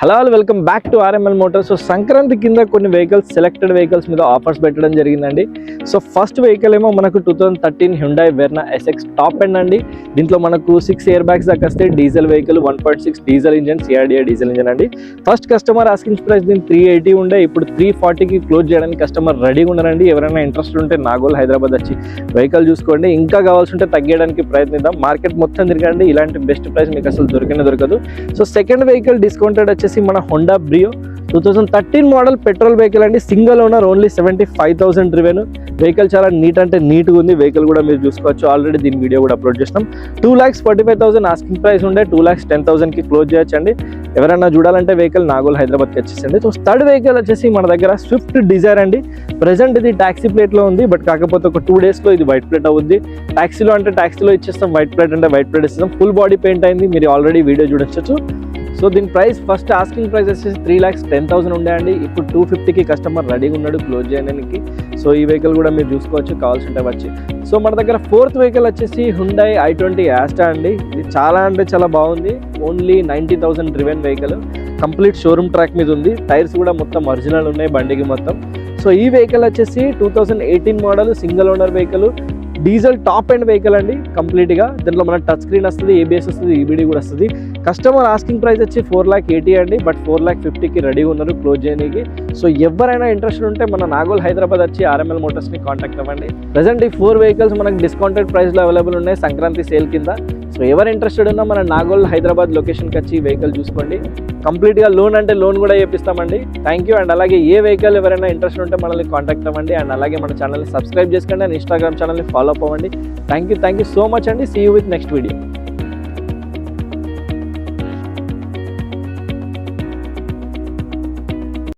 Hello welcome back to RML Motors. So Sankranti కింద కొన్ని selected vehicles మీద ఆఫర్స్ పెట్టడం జరిగిందండి. సో ఫస్ట్ వెహికల్ ఏమో మనకు 2013 Hyundai Verna SX top end అండి. దీంట్లో మనకు 6 ఎయిర్ బ్యాగ్స్ దాకా వస్తాయి. Diesel vehicle 1.6 diesel engine, CRDA diesel engine అండి. ఫస్ట్ కస్టమర్ ఆస్కింగ్ ప్రైస్ దీని 380 ఉండే, ఇప్పుడు 340కి క్లోజ్ చేయడానికి కస్టమర్ రెడీగా ఉన్నారండి. ఎవరైనా ఇంట్రెస్ట్ ఉంటే నాగోల్ హైదరాబాద్ వచ్చి వెహికల్ చూసుకోండి. ఇంకా కావాల్సి ఉంటే తగ్గడానికి ప్రయత్నిద్దాం. మార్కెట్ మొత్తం తిరగండి, ఇలాంటి బెస్ట్ ప్రైస్ మీకు అసలు దొరకదు. సో సెకండ్ వెహికల్ డిస్కౌంటెడ్ వచ్చేసి మన Honda Brio 2013 model petrol vehicle అండి. Single owner, only 75,000 revenue. Vehicle చాలా నీట్గా ఉంది. వెహికల్ కూడా మీరు చూసుకోవచ్చు. ఆల్రెడీ దీని వీడియో కూడా అప్లోడ్ చేస్తాం. 2,45,000 ఆస్కింగ్ ప్రైస్ ఉండే, 2,10,000కి క్లోజ్ చేయొచ్చండి. ఎవరైనా చూడాలంటే వెహికల్ నాగోల్ హైదరాబాద్కి వచ్చేసండి. సో థర్డ్ వెహికల్ వచ్చేసి మన దగ్గర స్విఫ్ట్ డిజైర్ అండి. ప్రెసెంట్ ఇది ట్యాక్సీ ప్లేట్లో ఉంది, బట్ కాకపోతే ఒక 2 డేస్లో ఇది వైట్ ప్లేట్ అవుద్ది. ట్యాక్సీలో ఇచ్చేస్తాం, వైట్ ప్లేట్ అంటే వైట్ ప్లేట్ ఇస్తాం. ఫుల్ బాడీ పెయింట్ అయింది, మీరు ఆల్రెడీ వీడియో చూడొచ్చు. సో దీని ప్రైస్ ఫస్ట్ ఆస్కింగ్ ప్రైస్ వచ్చేసి 3,10,000 ఉండే అండి. ఇప్పుడు 250కి కస్టమర్ రెడీగా ఉన్నాడు క్లోజ్ చేయడానికి. సో ఈ వెహికల్ కూడా మీరు చూసుకోవచ్చు, కావాల్సి ఉంటే వచ్చి. సో మన దగ్గర ఫోర్త్ వెహికల్ వచ్చేసి హ్యుండై i20 యాస్టా అండి. ఇది చాలా బాగుంది. Only 90,000 రివెన్ vehicle. Complete showroom track మీద ఉంది. టైర్స్ కూడా మొత్తం ఒరిజినల్ ఉన్నాయి బండికి మొత్తం. సో ఈ వెహికల్ వచ్చేసి 2018 model single owner vehicle, diesel top end vehicle అండి. కంప్లీట్గా దీంట్లో మన టచ్ స్క్రీన్ వస్తుంది, ఏబిఎస్ వస్తుంది, ఈబిడి కూడా వస్తుంది. కస్టమర్ ఆస్కింగ్ ప్రైస్ వచ్చి 4,80,000 అండి, బట్ 4,50,000కి రెడీగా ఉన్నారు క్లోజ్ చేయడానికి. సో ఎవరైనా ఇంట్రెస్ట్ ఉంటే మన నాగోల్ హైదరాబాద్ వచ్చి ఆర్ఎంఎల్ మోటార్స్ని కాంటాక్ట్ అవ్వండి. ప్రజెంట్ ఈ 4 వెహికల్స్ మనకు డిస్కౌంటెడ్ ప్రైస్లో అవైలబుల్ ఉన్నాయి సంక్రాంతి సేల్ కింద. సో ఎవరు ఇంట్రెస్టెడ్ ఉన్నా మన నాగోల్ హైదరాబాద్ లొకేషన్కి వచ్చి వెహికల్ చూసుకోండి. కంప్లీట్గా లోన్ అంటే లోన్ కూడా చేపిస్తామండి. Thank you. అండ్ అలాగే ఏ వెహికల్ ఎవరైనా ఇంట్రెస్ట్ ఉంటే మనల్ని కాంటాక్ట్ అవ్వండి. అండ్ అలాగే మన ఛానల్ని సబ్స్క్రైబ్ చేసుకోండి అండ్ ఇన్స్టాగ్రామ్ ఛానల్ని ఫాలో అప్ అవ్వండి. థ్యాంక్ యూ సో మచ్ అండి. See you with next video.